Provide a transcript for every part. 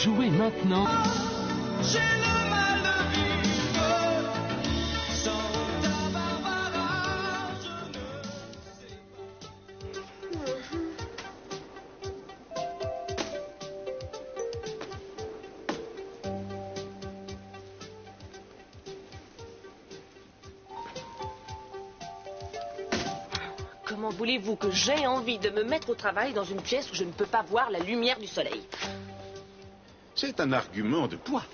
Jouez maintenant. J'ai le mal de vivre sans ta Barbara, je ne sais Comment voulez-vous que j'aie envie de me mettre au travail dans une pièce où je ne peux pas voir la lumière du soleil? C'est un argument de poids.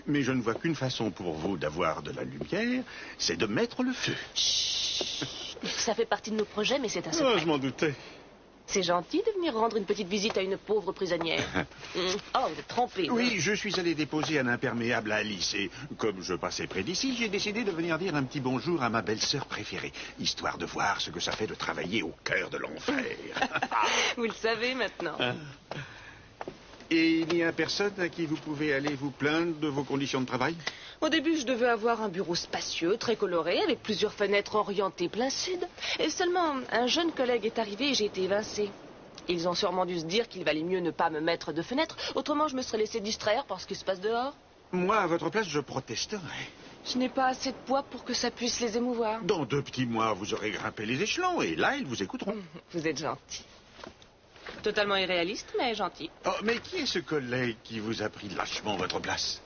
Mais je ne vois qu'une façon pour vous d'avoir de la lumière, c'est de mettre le feu. Chut. Ça fait partie de nos projets, mais c'est un secret. Oh, je m'en doutais. C'est gentil de venir rendre une petite visite à une pauvre prisonnière. Oh, vous êtes trompé. Oui, je suis allé déposer un imperméable à Alice et comme je passais près d'ici, j'ai décidé de venir dire un petit bonjour à ma belle-sœur préférée, histoire de voir ce que ça fait de travailler au cœur de l'enfer. Vous le savez maintenant. Et il n'y a personne à qui vous pouvez aller vous plaindre de vos conditions de travail? Au début, je devais avoir un bureau spacieux, très coloré, avec plusieurs fenêtres orientées plein sud. Et seulement, un jeune collègue est arrivé et j'ai été évincée. Ils ont sûrement dû se dire qu'il valait mieux ne pas me mettre de fenêtre, autrement je me serais laissé distraire par ce qui se passe dehors. Moi, à votre place, je protesterais. Je n'ai pas assez de poids pour que ça puisse les émouvoir. Dans 2 petits mois, vous aurez grimpé les échelons et là, ils vous écouteront. Vous êtes gentil. Totalement irréaliste, mais gentil. Oh, mais qui est ce collègue qui vous a pris lâchement votre place?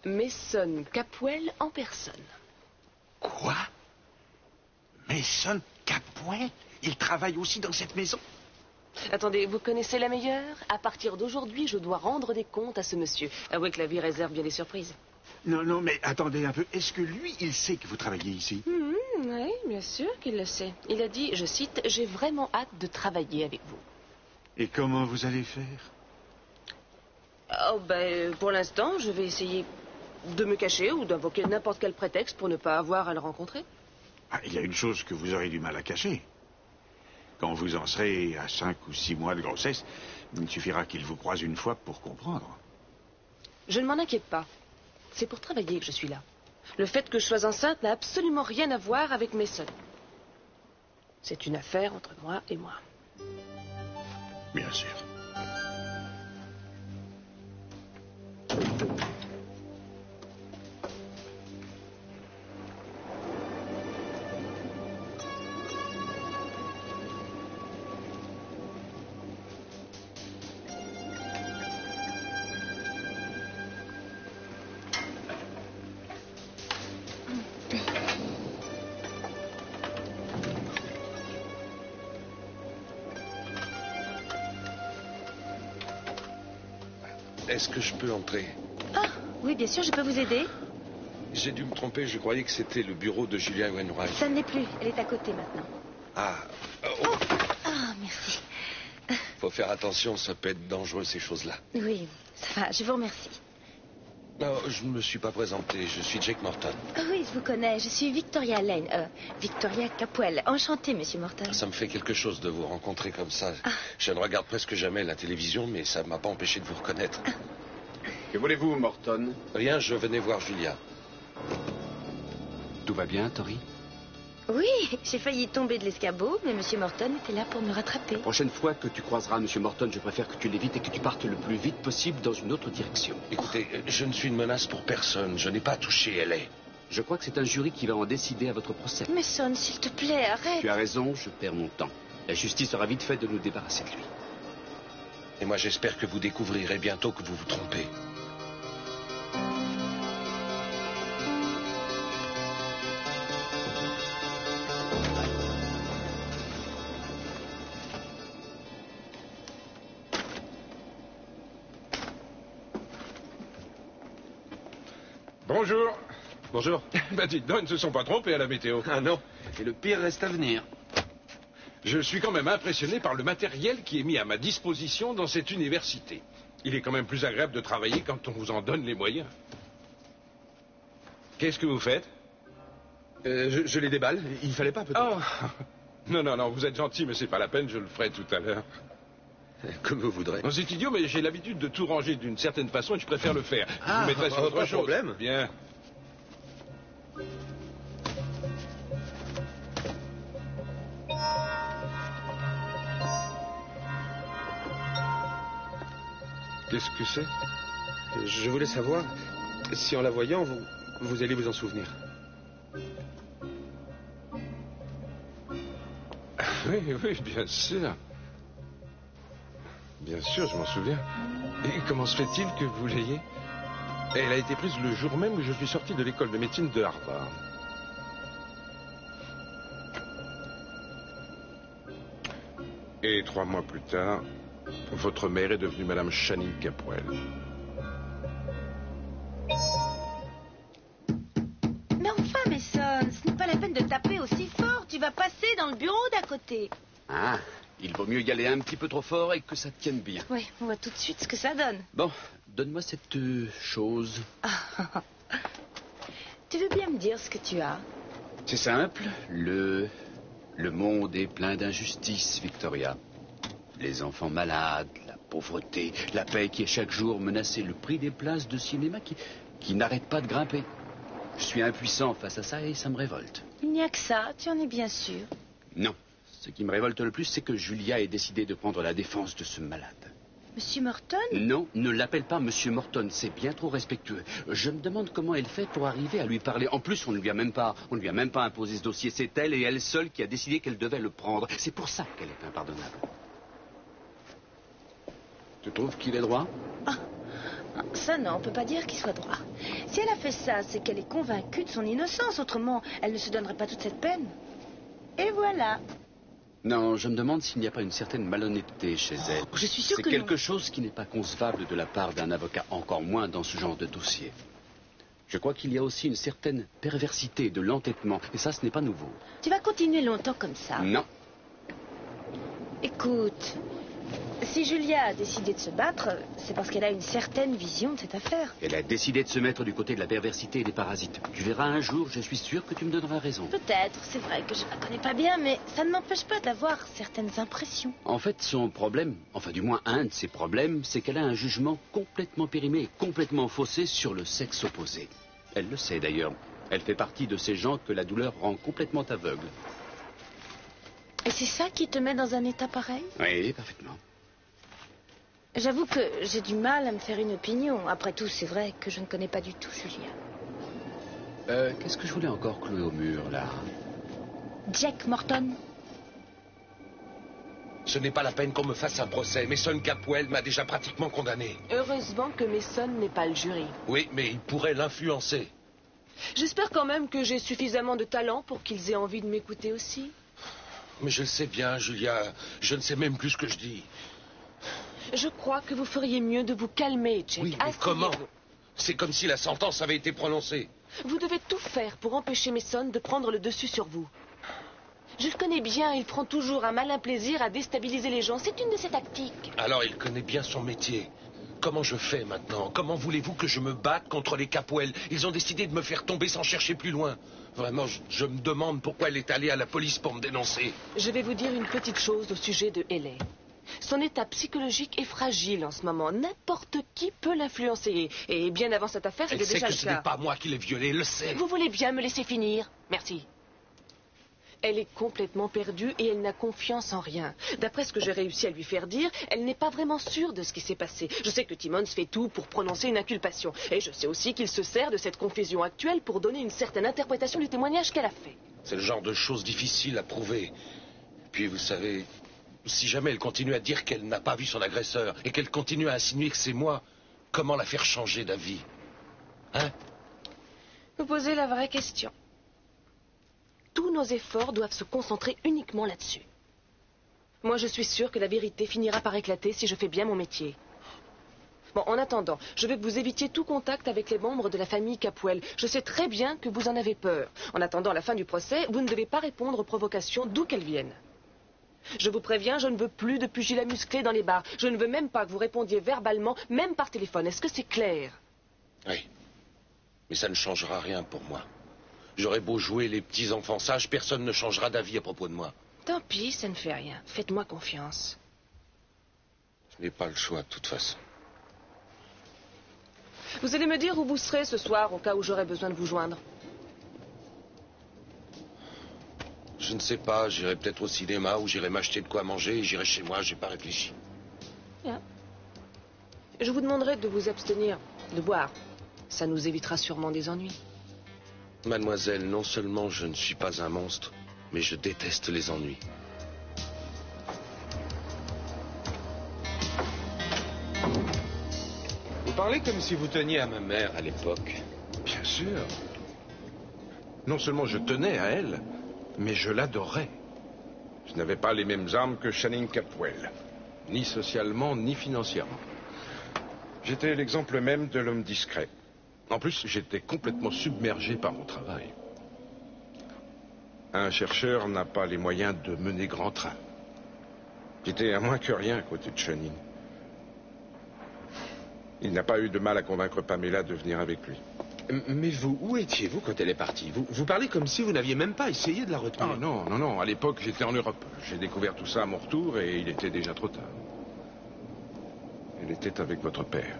Mason Capwell en personne. Quoi? Mason Capwell? Il travaille aussi dans cette maison? Attendez, vous connaissez la meilleure? À partir d'aujourd'hui, je dois rendre des comptes à ce monsieur. Avouez que la vie réserve bien des surprises. Non, non, mais attendez un peu. Est-ce que lui, il sait que vous travaillez ici? Oui, bien sûr qu'il le sait. Il a dit, je cite, « J'ai vraiment hâte de travailler avec vous. » Et comment vous allez faire? Oh, ben, pour l'instant, je vais essayer de me cacher ou d'invoquer n'importe quel prétexte pour ne pas avoir à le rencontrer. Ah, il y a une chose que vous aurez du mal à cacher. Quand vous en serez à 5 ou 6 mois de grossesse, il suffira qu'il vous croise une fois pour comprendre. Je ne m'en inquiète pas. C'est pour travailler que je suis là. Le fait que je sois enceinte n'a absolument rien à voir avec Mason. C'est une affaire entre moi et moi. Bien sûr. Est-ce que je peux entrer? Ah, oui, bien sûr, je peux vous aider. J'ai dû me tromper, je croyais que c'était le bureau de Julia Wainwright. Ça ne l'est plus, elle est à côté maintenant. Ah, Ah, merci. faut faire attention, ça peut être dangereux ces choses-là. Oui, ça va, je vous remercie. Non, je ne me suis pas présenté, je suis Jake Morton. Ah oui, je vous connais, je suis Victoria Lane, Victoria Capwell. Enchantée, monsieur Morton. Ça me fait quelque chose de vous rencontrer comme ça. Je ne regarde presque jamais la télévision, mais ça ne m'a pas empêché de vous reconnaître. Que voulez-vous, Morton? Rien, je venais voir Julia. Tout va bien, Tori? Oui, j'ai failli tomber de l'escabeau, mais monsieur Morton était là pour me rattraper. La prochaine fois que tu croiseras Monsieur Morton, je préfère que tu l'évites et que tu partes le plus vite possible dans une autre direction. Écoutez, je ne suis une menace pour personne, je n'ai pas touché Ellie. Je crois que c'est un jury qui va en décider à votre procès. Mason, s'il te plaît, arrête. Tu as raison, je perds mon temps. La justice sera vite faite de nous débarrasser de lui. Et moi j'espère que vous découvrirez bientôt que vous vous trompez. Bonjour. Bonjour. Bah dites donc, ils ne se sont pas trompés à la météo. Ah non, et le pire reste à venir. Je suis quand même impressionné par le matériel qui est mis à ma disposition dans cette université. Il est quand même plus agréable de travailler quand on vous en donne les moyens. Qu'est-ce que vous faites? Je les déballe. Il fallait pas peut-être. Oh. Non, non, non, vous êtes gentil, mais c'est pas la peine, je le ferai tout à l'heure. Comme vous voudrez. Non, c'est idiot, mais j'ai l'habitude de tout ranger d'une certaine façon et je préfère le faire. Je Ah, vous mettrai sur autre pas de chose. problème. Bien. Qu'est-ce que c'est? Je voulais savoir si en la voyant, vous allez vous en souvenir. Oui, oui, bien sûr. Bien sûr, je m'en souviens. Et comment se fait-il que vous l'ayez? Elle a été prise le jour même où je suis sorti de l'école de médecine de Harvard. Et 3 mois plus tard, votre mère est devenue Madame Channing Capwell. Mais enfin, Mason, ce n'est pas la peine de taper aussi fort. Tu vas passer dans le bureau d'à côté. Ah, il vaut mieux y aller un petit peu trop fort et que ça tienne bien. Oui, on voit tout de suite ce que ça donne. Bon, donne-moi cette chose. Tu veux bien me dire ce que tu as? C'est simple, le monde est plein d'injustices, Victoria. Les enfants malades, la pauvreté, la paix qui est chaque jour menacée, le prix des places de cinéma qui n'arrête pas de grimper. Je suis impuissant face à ça et ça me révolte. Il n'y a que ça, tu en es bien sûr. Non. Ce qui me révolte le plus, c'est que Julia ait décidé de prendre la défense de ce malade. Monsieur Morton? Non, ne l'appelle pas Monsieur Morton, c'est bien trop respectueux. Je me demande comment elle fait pour arriver à lui parler. En plus, on ne lui a même pas imposé ce dossier. C'est elle et elle seule qui a décidé qu'elle devait le prendre. C'est pour ça qu'elle est impardonnable. Tu trouves qu'il est droit? Ça, non, on peut pas dire qu'il soit droit. Si elle a fait ça, c'est qu'elle est convaincue de son innocence. Autrement, elle ne se donnerait pas toute cette peine. Et voilà. Non, je me demande s'il n'y a pas une certaine malhonnêteté chez elle. Je suis sûre c'est que quelque non. chose qui n'est pas concevable de la part d'un avocat, encore moins dans ce genre de dossier. Je crois qu'il y a aussi une certaine perversité de l'entêtement, et ça, ce n'est pas nouveau. Tu vas continuer longtemps comme ça? Non. Écoute, si Julia a décidé de se battre, c'est parce qu'elle a une certaine vision de cette affaire. Elle a décidé de se mettre du côté de la perversité et des parasites. Tu verras un jour, je suis sûr que tu me donneras raison. Peut-être, c'est vrai que je la connais pas bien, mais ça ne m'empêche pas d'avoir certaines impressions. En fait, son problème, enfin du moins un de ses problèmes, c'est qu'elle a un jugement complètement périmé et complètement faussé sur le sexe opposé. Elle le sait d'ailleurs. Elle fait partie de ces gens que la douleur rend complètement aveugle. Et c'est ça qui te met dans un état pareil? Oui, parfaitement. J'avoue que j'ai du mal à me faire une opinion. Après tout, c'est vrai que je ne connais pas du tout Julia. Qu'est-ce que je voulais encore clouer au mur, là? Jack Morton? Ce n'est pas la peine qu'on me fasse un procès. Mason Capwell m'a déjà pratiquement condamné. Heureusement que Mason n'est pas le jury. Oui, mais il pourrait l'influencer. J'espère quand même que j'ai suffisamment de talent pour qu'ils aient envie de m'écouter aussi. Mais je le sais bien, Julia. Je ne sais même plus ce que je dis. Je crois que vous feriez mieux de vous calmer, Jack. Oui, mais Asseyez-vous. comment? C'est comme si la sentence avait été prononcée. Vous devez tout faire pour empêcher Mason de prendre le dessus sur vous. Je le connais bien, il prend toujours un malin plaisir à déstabiliser les gens. C'est une de ses tactiques. Alors il connaît bien son métier. Comment je fais maintenant? Comment voulez-vous que je me batte contre les Capwell? Ils ont décidé de me faire tomber sans chercher plus loin. Vraiment, je me demande pourquoi elle est allée à la police pour me dénoncer. Je vais vous dire une petite chose au sujet de Haley. Son état psychologique est fragile en ce moment. N'importe qui peut l'influencer. Et bien avant cette affaire, Elle c'était sait déjà que le ce cas. n'est pas moi qui l'ai violée, elle le sait. Vous voulez bien me laisser finir? Merci. Elle est complètement perdue et elle n'a confiance en rien. D'après ce que j'ai réussi à lui faire dire, elle n'est pas vraiment sûre de ce qui s'est passé. Je sais que Timmons fait tout pour prononcer une inculpation. Et je sais aussi qu'il se sert de cette confusion actuelle pour donner une certaine interprétation du témoignage qu'elle a fait. C'est le genre de choses difficiles à prouver. Puis vous savez, si jamais elle continue à dire qu'elle n'a pas vu son agresseur et qu'elle continue à insinuer que c'est moi, comment la faire changer d'avis? Hein? Vous posez la vraie question. Tous nos efforts doivent se concentrer uniquement là-dessus. Moi, je suis sûre que la vérité finira par éclater si je fais bien mon métier. Bon, en attendant, je veux que vous évitiez tout contact avec les membres de la famille Capwell. Je sais très bien que vous en avez peur. En attendant la fin du procès, vous ne devez pas répondre aux provocations d'où qu'elles viennent. Je vous préviens, je ne veux plus de pugilats musclés dans les bars. Je ne veux même pas que vous répondiez verbalement, même par téléphone. Est-ce que c'est clair? Oui. Mais ça ne changera rien pour moi. J'aurais beau jouer les petits enfants sages, personne ne changera d'avis à propos de moi. Tant pis, ça ne fait rien. Faites-moi confiance. Je n'ai pas le choix, de toute façon. Vous allez me dire où vous serez ce soir, au cas où j'aurai besoin de vous joindre. Je ne sais pas, j'irai peut-être au cinéma ou j'irai m'acheter de quoi manger et j'irai chez moi, j'ai pas réfléchi. Bien. Je vous demanderai de vous abstenir de boire. Ça nous évitera sûrement des ennuis. Mademoiselle, non seulement je ne suis pas un monstre, mais je déteste les ennuis. Vous parlez comme si vous teniez à ma mère à l'époque. Bien sûr. Non seulement je tenais à elle, mais je l'adorais. Je n'avais pas les mêmes armes que Channing Capwell, ni socialement, ni financièrement. J'étais l'exemple même de l'homme discret. En plus, j'étais complètement submergé par mon travail. Un chercheur n'a pas les moyens de mener grand train. J'étais à moins que rien à côté de Channing. Il n'a pas eu de mal à convaincre Pamela de venir avec lui. Mais vous, où étiez-vous quand elle est partie? Vous parlez comme si vous n'aviez même pas essayé de la retenir. Ah non, non, non. À l'époque, j'étais en Europe. J'ai découvert tout ça à mon retour et il était déjà trop tard. Elle était avec votre père.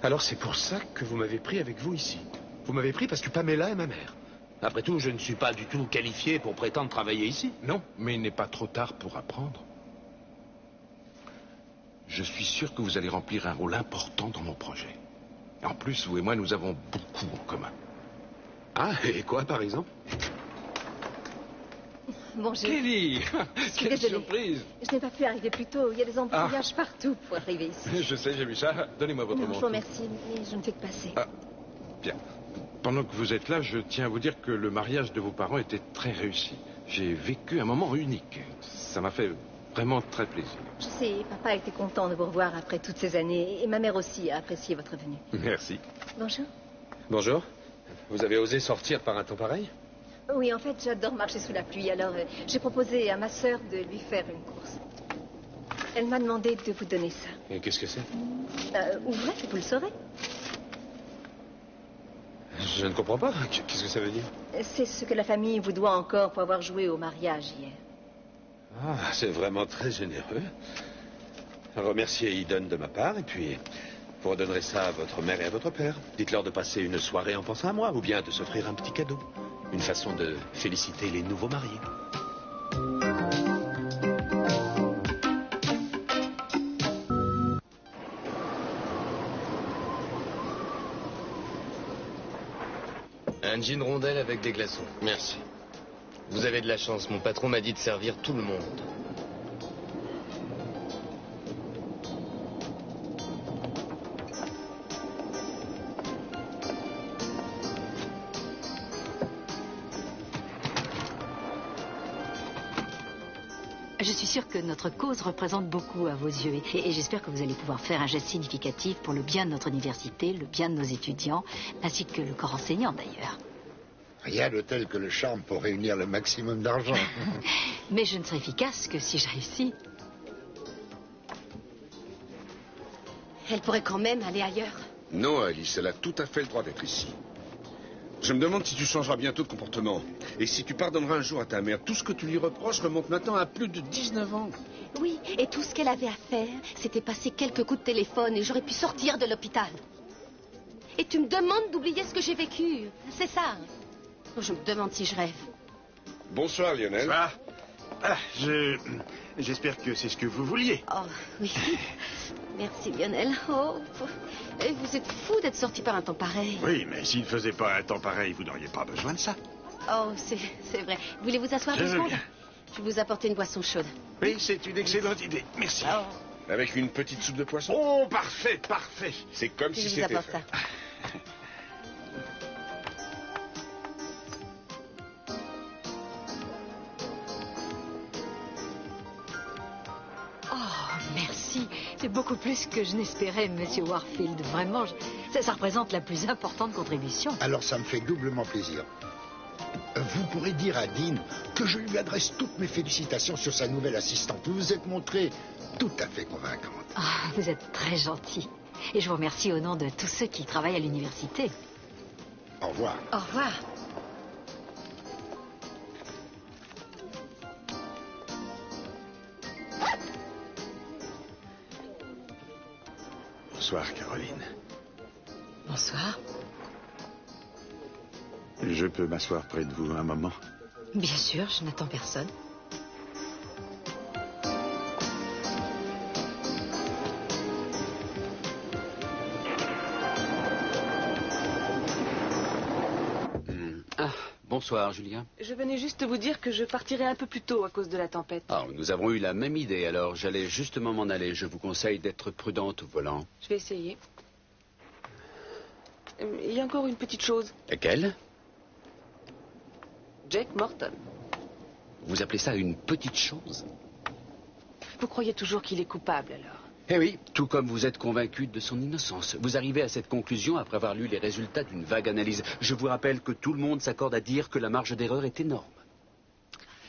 Alors c'est pour ça que vous m'avez pris avec vous ici. Vous m'avez pris parce que Pamela est ma mère. Après tout, je ne suis pas du tout qualifié pour prétendre travailler ici. Non, mais il n'est pas trop tard pour apprendre. Je suis sûr que vous allez remplir un rôle important dans mon projet. En plus, vous et moi, nous avons beaucoup en commun. Ah, et quoi par exemple? Bonjour. Kelly, quelle désolée. surprise. Je n'ai pas pu arriver plus tôt. Il y a des embouteillages partout pour arriver ici. Je sais, j'ai vu ça. Donnez-moi votre Non, je manteau. vous remercie, mais je ne fais que passer. Ah, bien. Pendant que vous êtes là, je tiens à vous dire que le mariage de vos parents était très réussi. J'ai vécu un moment unique. Ça m'a fait vraiment très plaisir. Je sais, papa était content de vous revoir après toutes ces années. Et ma mère aussi a apprécié votre venue. Merci. Bonjour. Bonjour. Vous avez osé sortir par un temps pareil? Oui, en fait, j'adore marcher sous la pluie. Alors, j'ai proposé à ma sœur de lui faire une course. Elle m'a demandé de vous donner ça. Et qu'est-ce que c'est? Ouvrez, vous le saurez. Je ne comprends pas. Qu'est-ce que ça veut dire? C'est ce que la famille vous doit encore pour avoir joué au mariage hier. Ah, c'est vraiment très généreux. Remerciez Eden de ma part, et puis vous redonnerez ça à votre mère et à votre père. Dites-leur de passer une soirée en pensant à moi, ou bien de s'offrir un petit cadeau. Une façon de féliciter les nouveaux mariés. Un gin rondelle avec des glaçons. Merci. Vous avez de la chance, mon patron m'a dit de servir tout le monde. Je suis sûre que notre cause représente beaucoup à vos yeux et j'espère que vous allez pouvoir faire un geste significatif pour le bien de notre université, le bien de nos étudiants, ainsi que le corps enseignant d'ailleurs. Rien de tel que le charme pour réunir le maximum d'argent. Mais je ne serai efficace que si je réussis. Elle pourrait quand même aller ailleurs. Non, Alice, elle a tout à fait le droit d'être ici. Je me demande si tu changeras bientôt de comportement. Et si tu pardonneras un jour à ta mère. Tout ce que tu lui reproches remonte maintenant à plus de 19 ans. Oui, et tout ce qu'elle avait à faire, c'était passer quelques coups de téléphone et j'aurais pu sortir de l'hôpital. Et tu me demandes d'oublier ce que j'ai vécu. C'est ça. Je me demande si je rêve. Bonsoir, Lionel. Bonsoir. J'espère que c'est ce que vous vouliez. Oh, oui. Merci, Lionel. Oh, vous êtes fou d'être sorti par un temps pareil. Oui, mais s'il ne faisait pas un temps pareil, vous n'auriez pas besoin de ça. Oh, c'est vrai. Voulez-vous asseoir Je 2 veux secondes? bien. Je vais vous apporter une boisson chaude. Oui, c'est une excellente idée. Merci. Oh, Avec une petite soupe de poisson. Oh, parfait, parfait. C'est comme si je vous c'était apporte fait. ça. Oh, merci. C'est beaucoup plus que je n'espérais, Monsieur Warfield. Vraiment, ça représente la plus importante contribution. Alors ça me fait doublement plaisir. Vous pourrez dire à Dean que je lui adresse toutes mes félicitations sur sa nouvelle assistante. Vous vous êtes montré tout à fait convaincante. Ah, vous êtes très gentil. Et je vous remercie au nom de tous ceux qui travaillent à l'université. Au revoir. Au revoir. Bonsoir, Caroline. Bonsoir. Je peux m'asseoir près de vous un moment? Bien sûr, je n'attends personne. Bonsoir, Julia. Je venais juste vous dire que je partirai un peu plus tôt à cause de la tempête. Ah, nous avons eu la même idée, alors j'allais justement m'en aller. Je vous conseille d'être prudente au volant. Je vais essayer. Il y a encore une petite chose. Laquelle? Jake Morton. Vous appelez ça une petite chose? Vous croyez toujours qu'il est coupable, alors? Eh oui, tout comme vous êtes convaincu de son innocence. Vous arrivez à cette conclusion après avoir lu les résultats d'une vague analyse. Je vous rappelle que tout le monde s'accorde à dire que la marge d'erreur est énorme.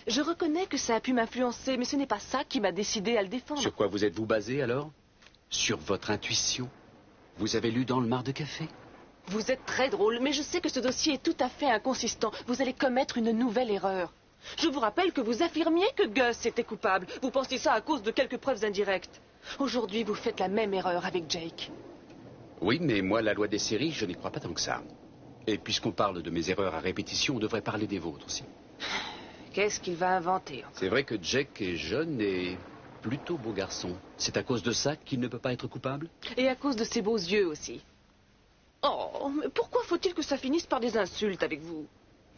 Je reconnais que ça a pu m'influencer, mais ce n'est pas ça qui m'a décidé à le défendre. Sur quoi vous êtes-vous basé, alors? Sur votre intuition? Vous avez lu dans le marc de café? Vous êtes très drôle, mais je sais que ce dossier est tout à fait inconsistant. Vous allez commettre une nouvelle erreur. Je vous rappelle que vous affirmiez que Gus était coupable. Vous pensiez ça à cause de quelques preuves indirectes. Aujourd'hui, vous faites la même erreur avec Jake. Oui, mais moi, la loi des séries, je n'y crois pas tant que ça. Et puisqu'on parle de mes erreurs à répétition, on devrait parler des vôtres aussi. Qu'est-ce qu'il va inventer encore? C'est vrai que Jake est jeune et plutôt beau garçon. C'est à cause de ça qu'il ne peut pas être coupable? Et à cause de ses beaux yeux aussi. Oh, mais pourquoi faut-il que ça finisse par des insultes avec vous?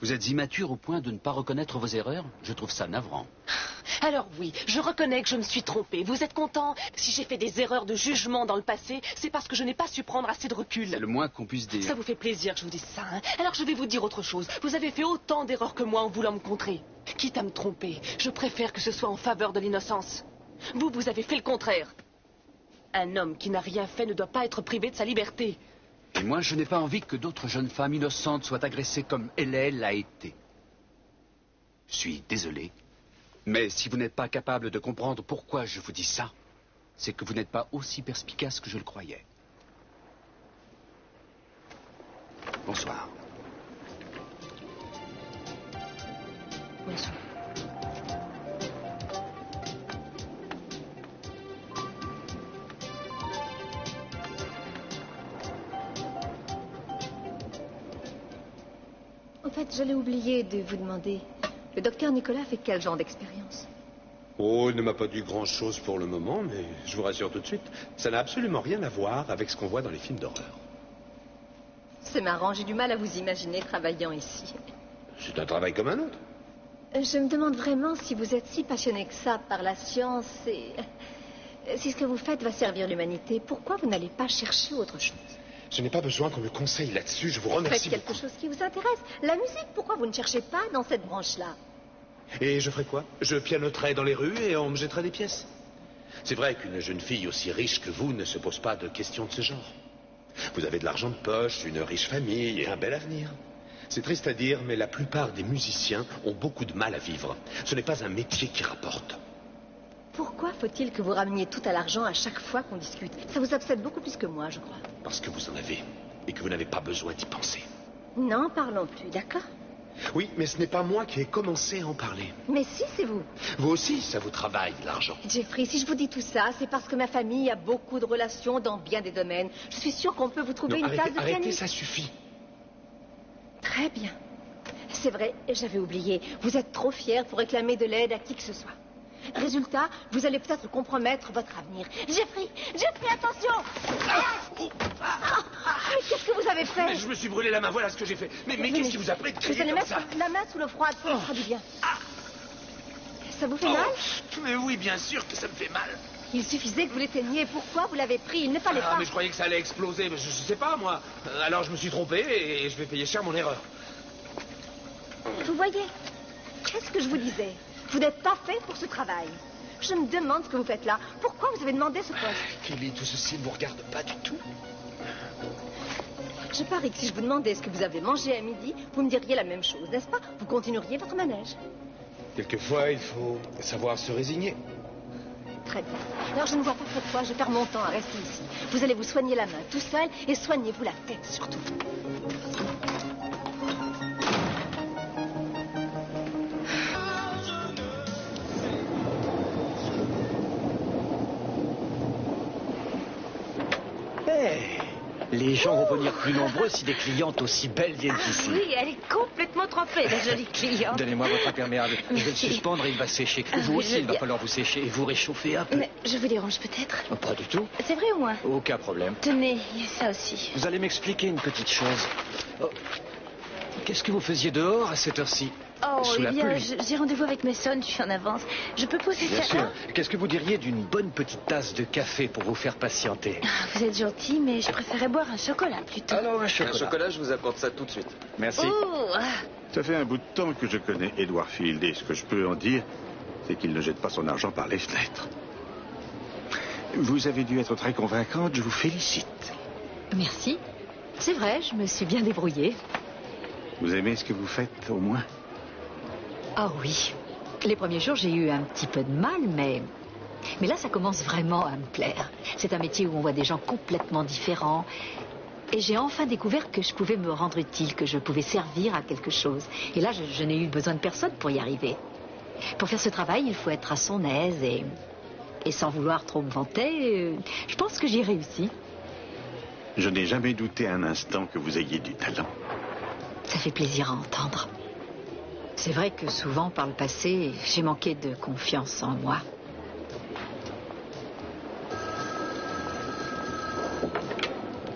Vous êtes immature au point de ne pas reconnaître vos erreurs? Je trouve ça navrant. Alors oui, je reconnais que je me suis trompée. Vous êtes content? Si j'ai fait des erreurs de jugement dans le passé, c'est parce que je n'ai pas su prendre assez de recul. C'est le moins qu'on puisse dire. Ça vous fait plaisir que je vous dise ça, hein? Alors je vais vous dire autre chose. Vous avez fait autant d'erreurs que moi en voulant me contrer. Quitte à me tromper, je préfère que ce soit en faveur de l'innocence. Vous avez fait le contraire. Un homme qui n'a rien fait ne doit pas être privé de sa liberté. Et moi, je n'ai pas envie que d'autres jeunes femmes innocentes soient agressées comme elle l'a été. Je suis désolé. Mais si vous n'êtes pas capable de comprendre pourquoi je vous dis ça, c'est que vous n'êtes pas aussi perspicace que je le croyais. Bonsoir. Bonsoir. En fait, j'allais oublier de vous demander. Le docteur Nicolas fait quel genre d'expérience? Oh, il ne m'a pas dit grand-chose pour le moment, mais je vous rassure tout de suite, ça n'a absolument rien à voir avec ce qu'on voit dans les films d'horreur. C'est marrant, j'ai du mal à vous imaginer travaillant ici. C'est un travail comme un autre. Je me demande vraiment si vous êtes si passionné que ça par la science et... Si ce que vous faites va servir l'humanité, pourquoi vous n'allez pas chercher autre chose? Je n'ai pas besoin qu'on me conseille là-dessus, je vous remercie Faites quelque chose qui vous intéresse. La musique, pourquoi vous ne cherchez pas dans cette branche-là? Et je ferai quoi? Je pianoterai dans les rues et on me jetterait des pièces. C'est vrai qu'une jeune fille aussi riche que vous ne se pose pas de questions de ce genre. Vous avez de l'argent de poche, une riche famille et un bel avenir. C'est triste à dire, mais la plupart des musiciens ont beaucoup de mal à vivre. Ce n'est pas un métier qui rapporte. Pourquoi faut-il que vous rameniez tout à l'argent à chaque fois qu'on discute? Ça vous obsède beaucoup plus que moi, je crois. Parce que vous en avez et que vous n'avez pas besoin d'y penser. N'en parlons plus, d'accord? Oui, mais ce n'est pas moi qui ai commencé à en parler. Mais si, c'est vous. Vous aussi, ça vous travaille, l'argent. Jeffrey, si je vous dis tout ça, c'est parce que ma famille a beaucoup de relations dans bien des domaines. Je suis sûre qu'on peut vous trouver Non, une place de arrêtez, pianiste. ça suffit. Très bien. C'est vrai, j'avais oublié. Vous êtes trop fier pour réclamer de l'aide à qui que ce soit. Résultat, vous allez peut-être compromettre votre avenir. Jeffrey, attention! Mais qu'est-ce que vous avez fait? Mais je me suis brûlé la main, voilà ce que j'ai fait. Mais qu'est-ce qui vous a pris de Vous crier allez comme mettre ça? la main sous l'eau froide, ça fera du bien. Ça vous fait mal? Mais oui, bien sûr que ça me fait mal. Il suffisait que vous l'éteigniez. Pourquoi vous l'avez pris? Il ne fallait pas. Mais je croyais que ça allait exploser, mais je sais pas, moi. Alors je me suis trompé et je vais payer cher mon erreur. Vous voyez? Qu'est-ce que je vous disais? Vous n'êtes pas fait pour ce travail. Je me demande ce que vous faites là. Pourquoi vous avez demandé ce poste? Kelly, tout ceci ne vous regarde pas du tout. Je parie que si je vous demandais ce que vous avez mangé à midi, vous me diriez la même chose, n'est-ce pas? Vous continueriez votre manège. Quelquefois, il faut savoir se résigner. Très bien. Alors je ne vois pas pourquoi je perds mon temps à rester ici. Vous allez vous soigner la main tout seul et soignez-vous la tête surtout. Les gens vont venir plus nombreux si des clientes aussi belles viennent ici. Oui, elle est complètement trempée, la jolie cliente. Donnez-moi votre imperméable. Je vais le suspendre et il va sécher. Vous aussi, il va falloir vous sécher et vous réchauffer un peu. Mais je vous dérange peut-être? Oh, pas du tout. C'est vrai au moins? Aucun problème. Tenez, ça aussi. Vous allez m'expliquer une petite chose. Oh. qu'est-ce que vous faisiez dehors à cette heure-ci? Oh, Sous eh la bien, pluie. j'ai rendez-vous avec Mason, je suis en avance. Je peux poser Bien ça sûr. là? Qu'est-ce que vous diriez d'une bonne petite tasse de café pour vous faire patienter? Ah, vous êtes gentil, mais je préférais boire un chocolat plutôt. Alors, un chocolat. Un chocolat, je vous apporte ça tout de suite. Merci. Oh, ah. Ça fait un bout de temps que je connais Edward Field et ce que je peux en dire, c'est qu'il ne jette pas son argent par les fenêtres. Vous avez dû être très convaincante, je vous félicite. Merci. C'est vrai, je me suis bien débrouillée. Vous aimez ce que vous faites, au moins? Ah oui. Les premiers jours, j'ai eu un petit peu de mal, mais là, ça commence vraiment à me plaire. C'est un métier où on voit des gens complètement différents. Et j'ai enfin découvert que je pouvais me rendre utile, que je pouvais servir à quelque chose. Et là, je n'ai eu besoin de personne pour y arriver. Pour faire ce travail, il faut être à son aise et sans vouloir trop me vanter, je pense que j'y ai réussi. Je n'ai jamais douté un instant que vous ayez du talent. Ça fait plaisir à entendre. C'est vrai que souvent, par le passé, j'ai manqué de confiance en moi.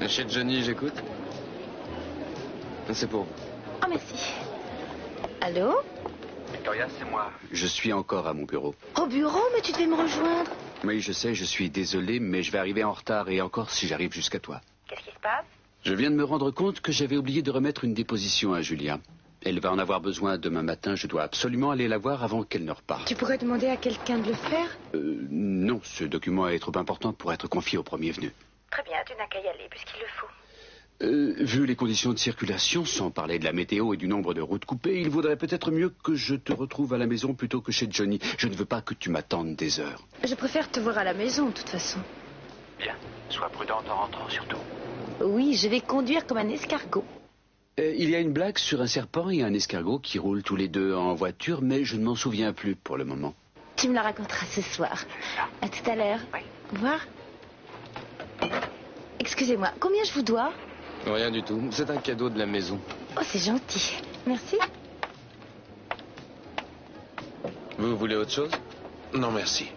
Chez Johnny, j'écoute. C'est pour vous. Oh, merci. Allô? Victoria, c'est moi. Je suis encore à mon bureau. Au bureau, mais tu devais me rejoindre. Oui, je sais, je suis désolé, mais je vais arriver en retard et encore si j'arrive jusqu'à toi. Qu'est-ce qui se passe? Je viens de me rendre compte que j'avais oublié de remettre une déposition à Julia. Elle va en avoir besoin demain matin. Je dois absolument aller la voir avant qu'elle ne reparte. Tu pourrais demander à quelqu'un de le faire? Non, ce document est trop important pour être confié au premier venu. Très bien, tu n'as qu'à y aller puisqu'il le faut. Vu les conditions de circulation, sans parler de la météo et du nombre de routes coupées, il vaudrait peut-être mieux que je te retrouve à la maison plutôt que chez Johnny. Je ne veux pas que tu m'attendes des heures. Je préfère te voir à la maison, de toute façon. Bien. Sois prudente en rentrant, surtout. Oui, je vais conduire comme un escargot. Il y a une blague sur un serpent et un escargot qui roulent tous les deux en voiture, mais je ne m'en souviens plus pour le moment. Tu me la raconteras ce soir. À tout à l'heure. Oui. Au revoir. Excusez-moi, combien je vous dois? Rien du tout. C'est un cadeau de la maison. Oh, c'est gentil. Merci. Vous voulez autre chose? Non, merci.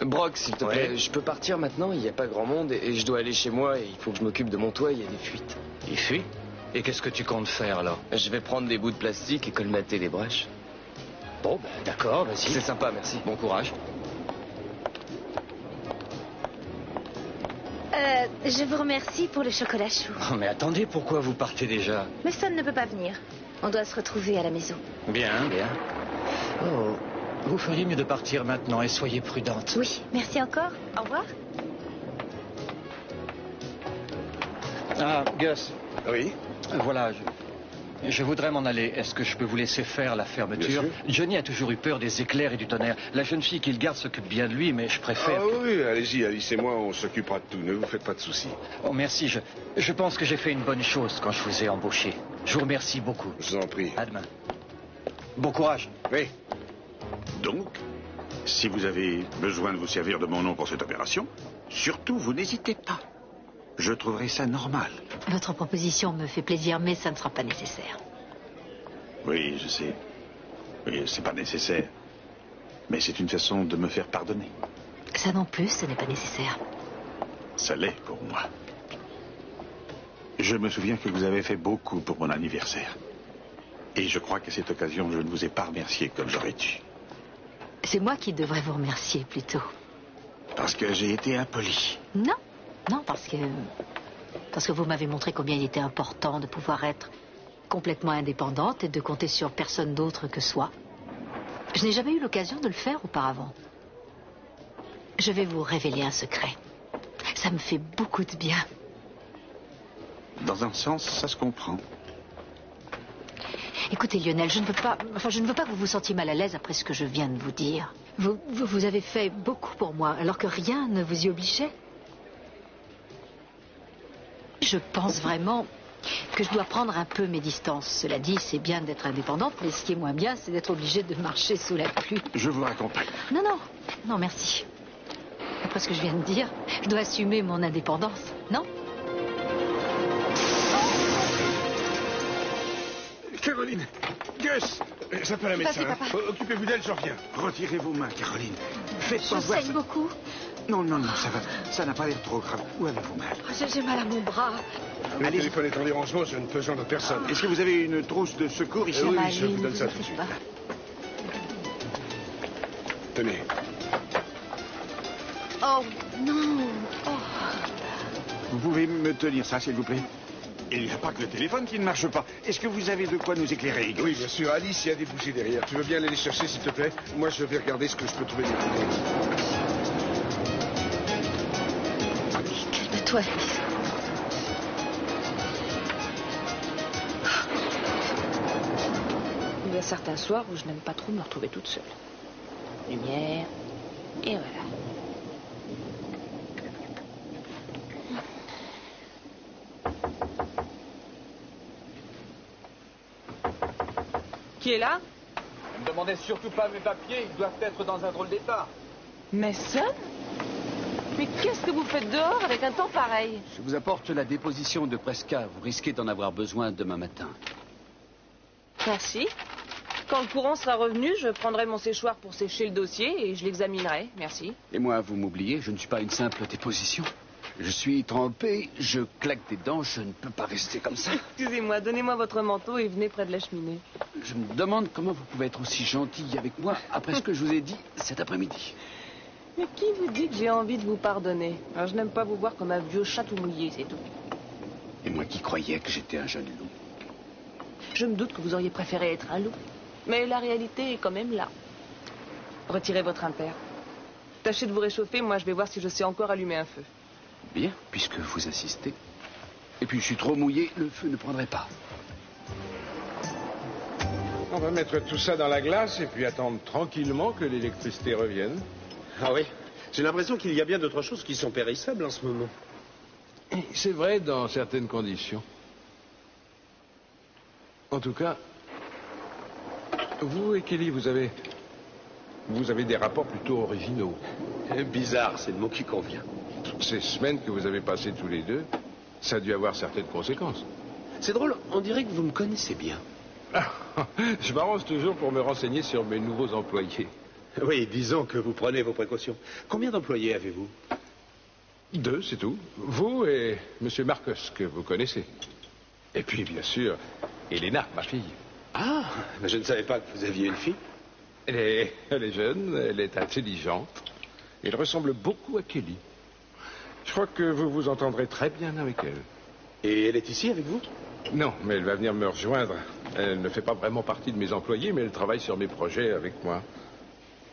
Brock, s'il te plaît, je peux partir maintenant? Il n'y a pas grand monde et je dois aller chez moi et il faut que je m'occupe de mon toit, il y a des fuites. Des fuites? Et qu'est-ce que tu comptes faire, là? Je vais prendre des bouts de plastique et colmater les brèches. Bon, ben, d'accord, vas-y. C'est sympa, merci. Bon courage. Je vous remercie pour le chocolat chaud. Oh, mais attendez, pourquoi vous partez déjà? Mason ne peut pas venir. On doit se retrouver à la maison. Bien, bien. Oh, vous feriez mieux de partir maintenant et soyez prudente. Oui, merci encore. Au revoir. Ah, Gus. Oui? Voilà, je voudrais m'en aller. Est-ce que je peux vous laisser faire la fermeture? Bien sûr. Johnny a toujours eu peur des éclairs et du tonnerre. La jeune fille qu'il garde s'occupe bien de lui, mais je préfère... Ah oui, allez-y, Alice et moi, on s'occupera de tout. Ne vous faites pas de soucis. Oh, merci. Je pense que j'ai fait une bonne chose quand je vous ai embauché. Je vous remercie beaucoup. Je vous en prie. À demain. Bon courage. Oui. Donc, si vous avez besoin de vous servir de mon nom pour cette opération, surtout, vous n'hésitez pas. Je trouverai ça normal. Votre proposition me fait plaisir, mais ça ne sera pas nécessaire. Oui, je sais. Oui, c'est pas nécessaire. Mais c'est une façon de me faire pardonner. Ça non plus, ce n'est pas nécessaire. Ça l'est pour moi. Je me souviens que vous avez fait beaucoup pour mon anniversaire. Et je crois qu'à cette occasion, je ne vous ai pas remercié comme j'aurais dû. C'est moi qui devrais vous remercier plutôt. Parce que j'ai été impoli. Non, non, parce que vous m'avez montré combien il était important de pouvoir être complètement indépendante et de compter sur personne d'autre que soi. Je n'ai jamais eu l'occasion de le faire auparavant. Je vais vous révéler un secret. Ça me fait beaucoup de bien. Dans un sens, ça se comprend. Écoutez, Lionel, je ne veux pas que vous vous sentiez mal à l'aise après ce que je viens de vous dire. Vous avez fait beaucoup pour moi, alors que rien ne vous y obligeait. Je pense vraiment que je dois prendre un peu mes distances. Cela dit, c'est bien d'être indépendante, mais ce qui est moins bien, c'est d'être obligée de marcher sous la pluie. Je vous raccompagne. Non, non, non, merci. Après ce que je viens de dire, je dois assumer mon indépendance, non? Caroline! Gus! J'appelle un médecin. Vas-y, papa. Occupez-vous d'elle, je reviens. Retirez vos mains, Caroline. Faites Je sans voir. saigne beaucoup. Non, non, non, ça va. Ça n'a pas l'air trop grave. Où avez-vous mal? J'ai mal à mon bras. Le téléphone est en dérangement, je ne peux joindre personne. Est-ce que vous avez une trousse de secours ici? Oui, je vous donne ça tout de suite. Tenez. Oh, non. Oh. Vous pouvez me tenir ça, s'il vous plaît? Il n'y a pas que le téléphone qui ne marche pas. Est-ce que vous avez de quoi nous éclairer? Oui, bien sûr. Alice, il y a des bougies derrière. Tu veux bien aller les chercher, s'il te plaît? Moi, je vais regarder ce que je peux trouver. Calme-toi, Alice. Il y a certains soirs où je n'aime pas trop me retrouver toute seule. Lumière, et voilà. Qui est là? Ne me demandez surtout pas mes papiers, ils doivent être dans un drôle d'état. Mason? Mais qu'est-ce que vous faites dehors avec un temps pareil? Je vous apporte la déposition de Presca. Vous risquez d'en avoir besoin demain matin. Merci. Quand le courant sera revenu, je prendrai mon séchoir pour sécher le dossier et je l'examinerai. Merci. Et moi, vous m'oubliez, je ne suis pas une simple déposition. Je suis trempé, je claque des dents, je ne peux pas rester comme ça. Excusez-moi, donnez-moi votre manteau et venez près de la cheminée. Je me demande comment vous pouvez être aussi gentil avec moi après ce que je vous ai dit cet après-midi. Mais qui vous dit que j'ai envie de vous pardonner? Alors, je n'aime pas vous voir comme un vieux chat tout mouillé, c'est tout. Et moi qui croyais que j'étais un jeune loup. Je me doute que vous auriez préféré être un loup. Mais la réalité est quand même là. Retirez votre impair. Tâchez de vous réchauffer, moi je vais voir si je sais encore allumer un feu. Bien, puisque vous insistez. Et puis je suis trop mouillé, le feu ne prendrait pas. On va mettre tout ça dans la glace et puis attendre tranquillement que l'électricité revienne. Ah oui, j'ai l'impression qu'il y a bien d'autres choses qui sont périssables en ce moment. C'est vrai dans certaines conditions. En tout cas, vous et Kelly, vous avez des rapports plutôt originaux. Bizarre, c'est le mot qui convient. Toutes ces semaines que vous avez passées tous les deux, ça a dû avoir certaines conséquences. C'est drôle, on dirait que vous me connaissez bien. Je m'arrange toujours pour me renseigner sur mes nouveaux employés. Oui, disons que vous prenez vos précautions. Combien d'employés avez-vous? 2, c'est tout. Vous et M. Marcus, que vous connaissez. Et puis, bien sûr, Elena, ma fille. Ah, mais je ne savais pas que vous aviez une fille. Elle est jeune, elle est intelligente. Elle ressemble beaucoup à Kelly. Je crois que vous vous entendrez très bien avec elle. Et elle est ici avec vous? Non, mais elle va venir me rejoindre. Elle ne fait pas vraiment partie de mes employés, mais elle travaille sur mes projets avec moi.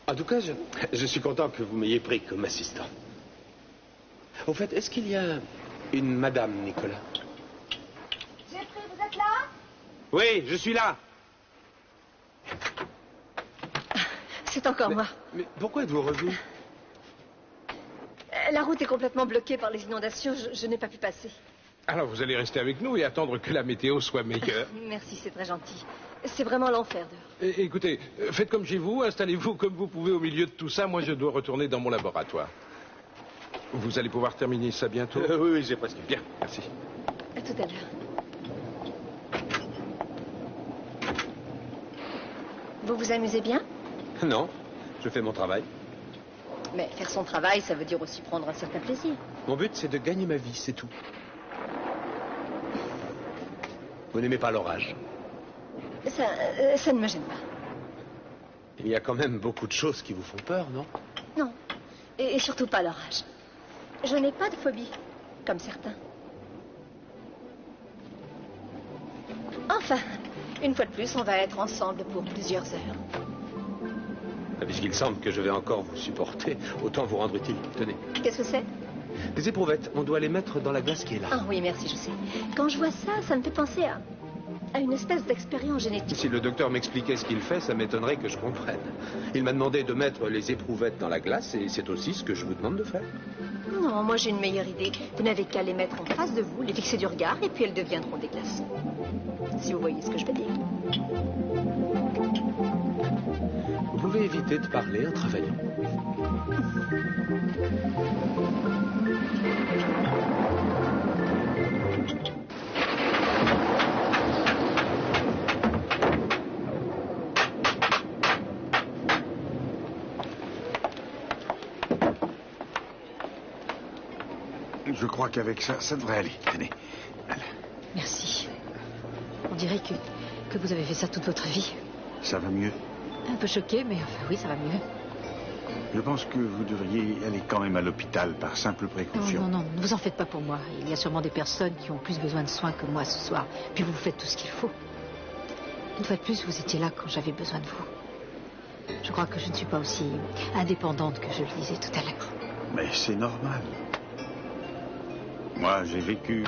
En tout cas, je suis content que vous m'ayez pris comme assistant. Au fait, est-ce qu'il y a une Madame Nicolas? Jeffrey, vous êtes là? Oui, je suis là. C'est encore moi. Mais pourquoi êtes-vous revenu? La route est complètement bloquée par les inondations. Je n'ai pas pu passer. Alors vous allez rester avec nous et attendre que la météo soit meilleure. Merci, c'est très gentil. C'est vraiment l'enfer dehors. Écoutez, faites comme chez vous, installez-vous comme vous pouvez au milieu de tout ça. Moi, je dois retourner dans mon laboratoire. Vous allez pouvoir terminer ça bientôt? Oui, j'ai presque. Bien, merci. À tout à l'heure. Vous vous amusez bien? Non, je fais mon travail. Mais faire son travail, ça veut dire aussi prendre un certain plaisir. Mon but, c'est de gagner ma vie, c'est tout. Vous n'aimez pas l'orage? Ça ne me gêne pas. Il y a quand même beaucoup de choses qui vous font peur, non? Non. Et surtout pas l'orage. Je n'ai pas de phobie, comme certains. Enfin, une fois de plus, on va être ensemble pour plusieurs heures. Puisqu'il semble que je vais encore vous supporter, autant vous rendre utile. Tenez. Qu'est-ce que c'est? Des éprouvettes. On doit les mettre dans la glace qui est là. Ah oui, merci, je sais. Quand je vois ça, ça me fait penser à une espèce d'expérience génétique. Si le docteur m'expliquait ce qu'il fait, ça m'étonnerait que je comprenne. Il m'a demandé de mettre les éprouvettes dans la glace et c'est aussi ce que je vous demande de faire. Non, moi j'ai une meilleure idée. Vous n'avez qu'à les mettre en face de vous, les fixer du regard et puis elles deviendront des glaces. Si vous voyez ce que je veux dire. Vous pouvez éviter de parler en travaillant. Je crois qu'avec ça, ça devrait aller. Tenez. Allez. Merci. On dirait que vous avez fait ça toute votre vie. Ça va mieux? Un peu choqué, mais enfin oui, ça va mieux. Je pense que vous devriez aller quand même à l'hôpital par simple précaution. Non, ne vous en faites pas pour moi. Il y a sûrement des personnes qui ont plus besoin de soins que moi ce soir. Puis vous faites tout ce qu'il faut. Une fois de plus, vous étiez là quand j'avais besoin de vous. Je crois que je ne suis pas aussi indépendante que je le disais tout à l'heure. Mais c'est normal. Moi, j'ai vécu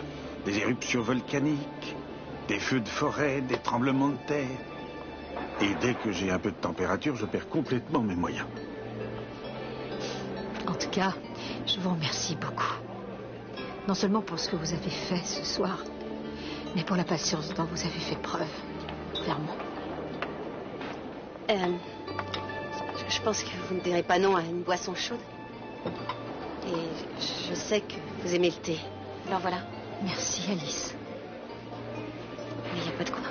des éruptions volcaniques, des feux de forêt, des tremblements de terre. Et dès que j'ai un peu de température, je perds complètement mes moyens. En tout cas, je vous remercie beaucoup. Non seulement pour ce que vous avez fait ce soir, mais pour la patience dont vous avez fait preuve envers moi. Je pense que vous ne direz pas non à une boisson chaude. Et je sais que vous aimez le thé. Alors voilà. Merci, Alice. Mais il n'y a pas de quoi.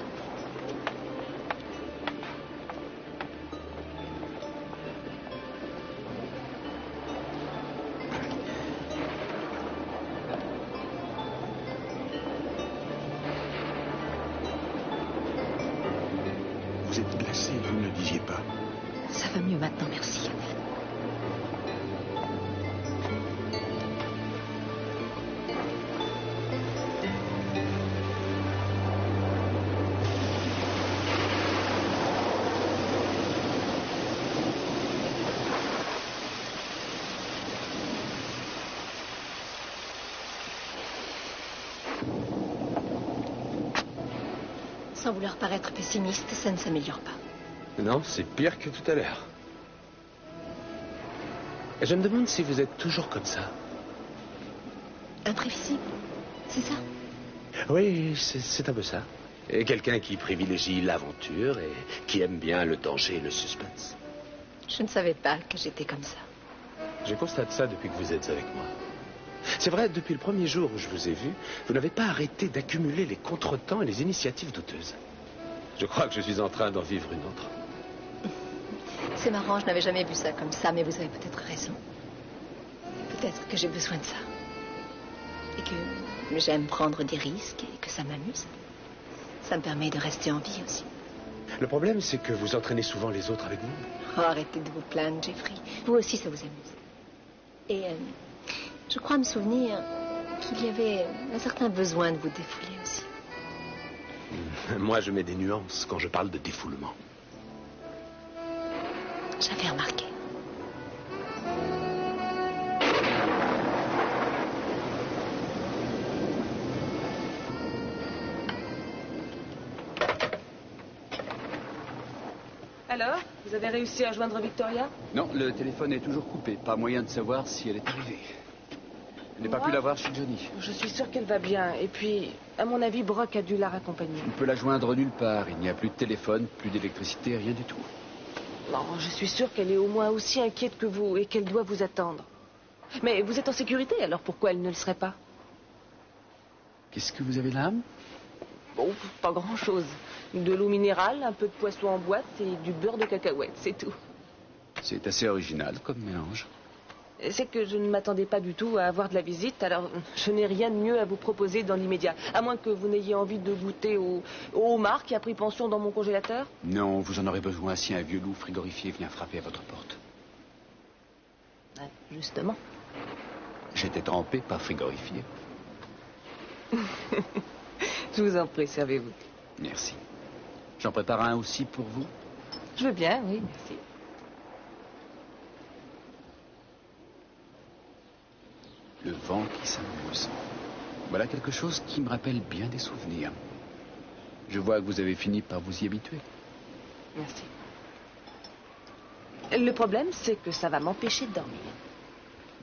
Vous êtes glacé, vous ne le disiez pas. Ça va mieux maintenant, merci. Sans vouloir paraître pessimiste, ça ne s'améliore pas. Non, c'est pire que tout à l'heure. Et je me demande si vous êtes toujours comme ça. Imprévisible, c'est ça? Oui, c'est un peu ça. Et quelqu'un qui privilégie l'aventure et qui aime bien le danger et le suspense. Je ne savais pas que j'étais comme ça. Je constate ça depuis que vous êtes avec moi. C'est vrai, depuis le premier jour où je vous ai vu, vous n'avez pas arrêté d'accumuler les contretemps et les initiatives douteuses. Je crois que je suis en train d'en vivre une autre. C'est marrant, je n'avais jamais vu ça comme ça, mais vous avez peut-être raison. Peut-être que j'ai besoin de ça. Et que j'aime prendre des risques et que ça m'amuse. Ça me permet de rester en vie aussi. Le problème, c'est que vous entraînez souvent les autres avec vous. Oh, arrêtez de vous plaindre, Jeffrey. Vous aussi, ça vous amuse. Et je crois me souvenir qu'il y avait un certain besoin de vous défouler aussi. Moi, je mets des nuances quand je parle de défoulement. J'avais remarqué. Alors, vous avez réussi à joindre Victoria? Non, le téléphone est toujours coupé. Pas moyen de savoir si elle est arrivée. Je n'ai pas pu la voir chez Johnny. Je suis sûre qu'elle va bien. Et puis, à mon avis, Brock a dû la raccompagner. On peut la joindre nulle part. Il n'y a plus de téléphone, plus d'électricité, rien du tout. Non, je suis sûre qu'elle est au moins aussi inquiète que vous et qu'elle doit vous attendre. Mais vous êtes en sécurité, alors pourquoi elle ne le serait pas? Qu'est-ce que vous avez là? Bon, pas grand-chose. De l'eau minérale, un peu de poisson en boîte et du beurre de cacahuète, c'est tout. C'est assez original comme mélange. C'est que je ne m'attendais pas du tout à avoir de la visite, alors je n'ai rien de mieux à vous proposer dans l'immédiat. À moins que vous n'ayez envie de goûter au homard qui a pris pension dans mon congélateur. Non, vous en aurez besoin si un vieux loup frigorifié vient frapper à votre porte. Justement. J'étais trempé, pas frigorifié. Je vous en prie, servez-vous. Merci. J'en prépare un aussi pour vous? Je veux bien, oui, merci. Le vent qui s'amuse. Voilà quelque chose qui me rappelle bien des souvenirs. Je vois que vous avez fini par vous y habituer. Merci. Le problème, c'est que ça va m'empêcher de dormir.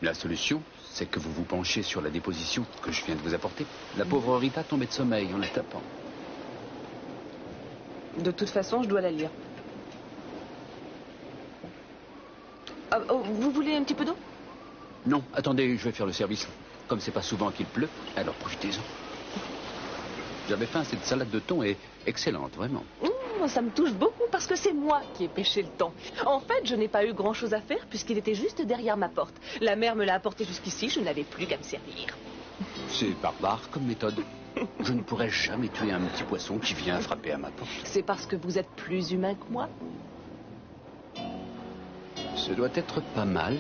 La solution, c'est que vous vous penchez sur la déposition que je viens de vous apporter. La pauvre Rita tombait de sommeil en la tapant. De toute façon, je dois la lire. Vous voulez un petit peu d'eau? Non, attendez, je vais faire le service. Comme c'est pas souvent qu'il pleut, alors profitez-en. J'avais faim, cette salade de thon est excellente, vraiment. Ça me touche beaucoup parce que c'est moi qui ai pêché le thon. En fait, je n'ai pas eu grand-chose à faire puisqu'il était juste derrière ma porte. La mère me l'a apporté jusqu'ici, je n'avais plus qu'à me servir. C'est barbare comme méthode. Je ne pourrais jamais tuer un petit poisson qui vient frapper à ma porte. C'est parce que vous êtes plus humain que moi. Ce doit être pas mal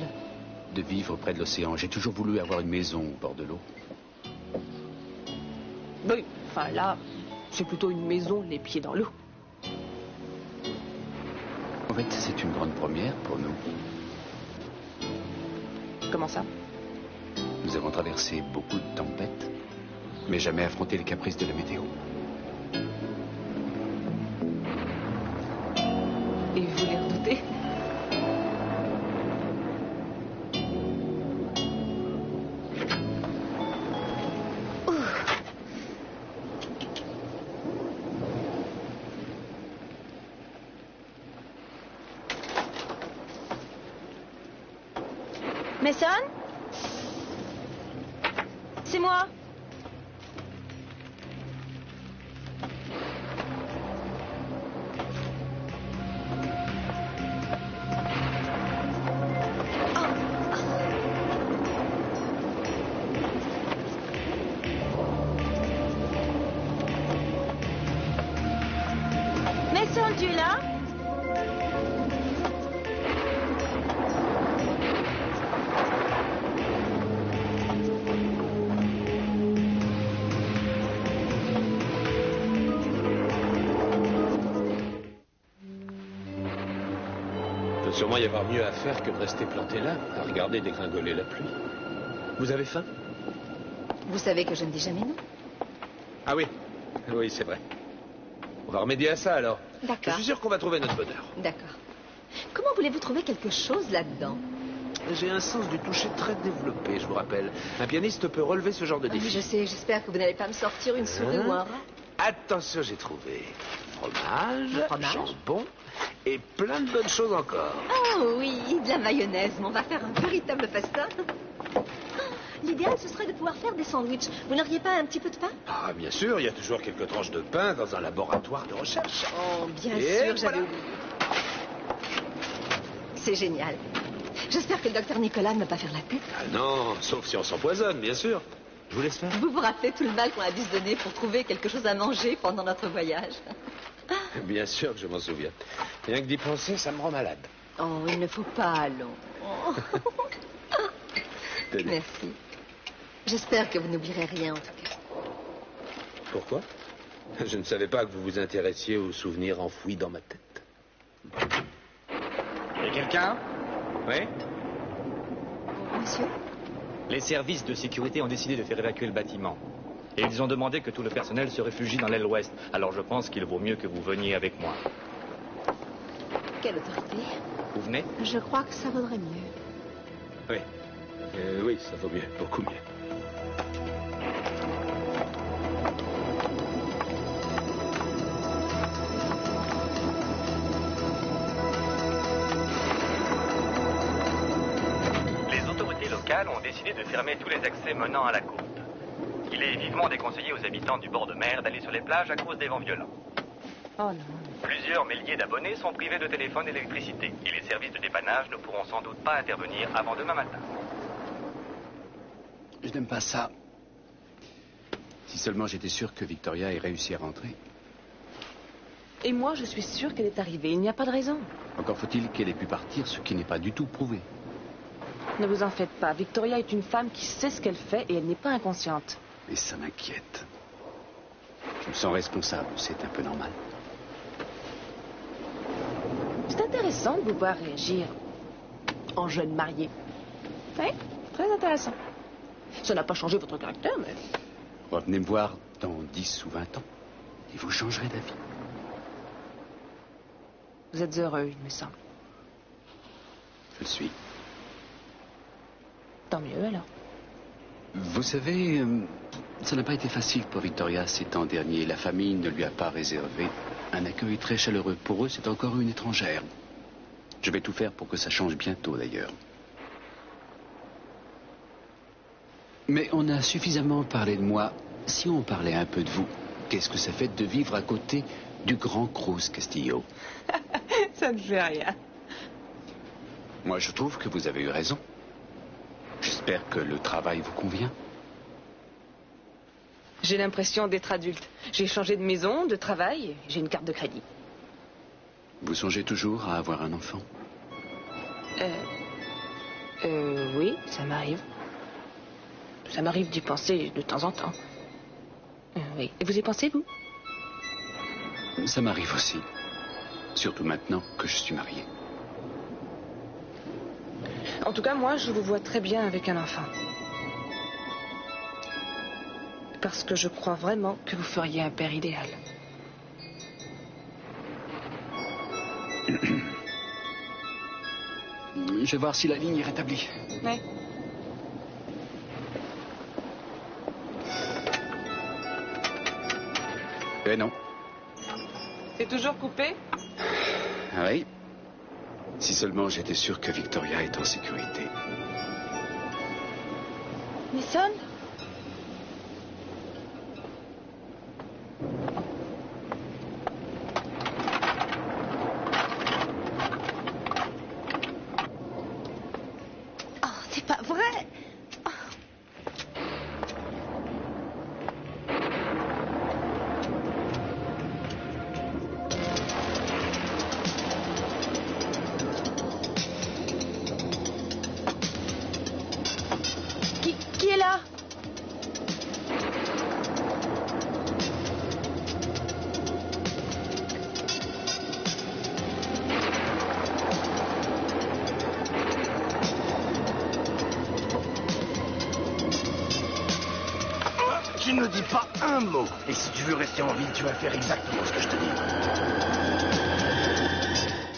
de vivre près de l'océan. J'ai toujours voulu avoir une maison au bord de l'eau. Oui, enfin là, c'est plutôt une maison les pieds dans l'eau. En fait, c'est une grande première pour nous. Comment ça? Nous avons traversé beaucoup de tempêtes, mais jamais affronté les caprices de la météo. Et vous les redoutez? Mason? C'est moi. Mason, tu es là? Il peut sûrement y avoir mieux à faire que de rester planté là, à regarder dégringoler la pluie. Vous avez faim? Vous savez que je ne dis jamais non. Ah oui, oui, c'est vrai. On va remédier à ça alors. D'accord. Je suis sûr qu'on va trouver notre bonheur. D'accord. Comment voulez-vous trouver quelque chose là-dedans? J'ai un sens du toucher très développé, je vous rappelle. Un pianiste peut relever ce genre de défi. Je sais, j'espère que vous n'allez pas me sortir une souris ou un rat. Attention, j'ai trouvé fromage, Fromage jambon et plein de bonnes choses encore. Oh oui, de la mayonnaise, mais on va faire un véritable festin. L'idéal, ce serait de pouvoir faire des sandwichs. Vous n'auriez pas un petit peu de pain? Ah, bien sûr, il y a toujours quelques tranches de pain dans un laboratoire de recherche. Oh, bien Et sûr, voilà. j'avais oublié. C'est génial. J'espère que le docteur Nicolas ne va pas faire la tête. Ah non, sauf si on s'empoisonne, bien sûr. Je vous laisse faire. Vous vous rappelez tout le mal qu'on a dû se donner pour trouver quelque chose à manger pendant notre voyage? Bien sûr que je m'en souviens. Rien que d'y penser, ça me rend malade. Oh, il ne faut pas, allons. Oh. Tenez. Merci. J'espère que vous n'oublierez rien, en tout cas. Pourquoi? Je ne savais pas que vous vous intéressiez aux souvenirs enfouis dans ma tête. Et quelqu'un? Oui? Monsieur? Les services de sécurité ont décidé de faire évacuer le bâtiment. Et ils ont demandé que tout le personnel se réfugie dans l'aile ouest. Alors je pense qu'il vaut mieux que vous veniez avec moi. Quelle autorité? Vous venez? Je crois que ça vaudrait mieux. Oui. Oui, ça vaut mieux, beaucoup mieux. Les autorités locales ont décidé de fermer tous les accès menant à la côte. Il est vivement déconseillé aux habitants du bord de mer d'aller sur les plages à cause des vents violents. Oh non. Plusieurs milliers d'abonnés sont privés de téléphone et d'électricité et les services de dépannage ne pourront sans doute pas intervenir avant demain matin. Je n'aime pas ça. Si seulement j'étais sûr que Victoria ait réussi à rentrer. Et moi, je suis sûre qu'elle est arrivée. Il n'y a pas de raison. Encore faut-il qu'elle ait pu partir, ce qui n'est pas du tout prouvé. Ne vous en faites pas. Victoria est une femme qui sait ce qu'elle fait et elle n'est pas inconsciente. Mais ça m'inquiète. Je me sens responsable, c'est un peu normal. C'est intéressant de vous voir réagir en jeune mariée. Oui, très intéressant. Ça n'a pas changé votre caractère, mais... Revenez me voir dans 10 ou 20 ans et vous changerez d'avis. Vous êtes heureux, il me semble. Je le suis. Tant mieux, alors. Vous savez, ça n'a pas été facile pour Victoria ces temps derniers. La famille ne lui a pas réservé un accueil très chaleureux. Pour eux, c'est encore une étrangère. Je vais tout faire pour que ça change bientôt, d'ailleurs. Mais on a suffisamment parlé de moi. Si on parlait un peu de vous, qu'est-ce que ça fait de vivre à côté du grand Cruz Castillo? Ça ne fait rien. Moi, je trouve que vous avez eu raison. J'espère que le travail vous convient. J'ai l'impression d'être adulte. J'ai changé de maison, de travail, j'ai une carte de crédit. Vous songez toujours à avoir un enfant? Oui, ça m'arrive. Ça m'arrive d'y penser de temps en temps. Oui. Et vous y pensez, vous? Ça m'arrive aussi. Surtout maintenant que je suis marié. En tout cas, moi, je vous vois très bien avec un enfant. Parce que je crois vraiment que vous feriez un père idéal. Je vais voir si la ligne est rétablie. Ouais. Eh non. C'est toujours coupé? Ah oui. Si seulement j'étais sûr que Victoria est en sécurité. Mason? Oh, c'est pas vrai. Qui est là? Tu ne dis pas un mot. Et si tu veux rester en vie, tu vas faire exactement ce que je te dis.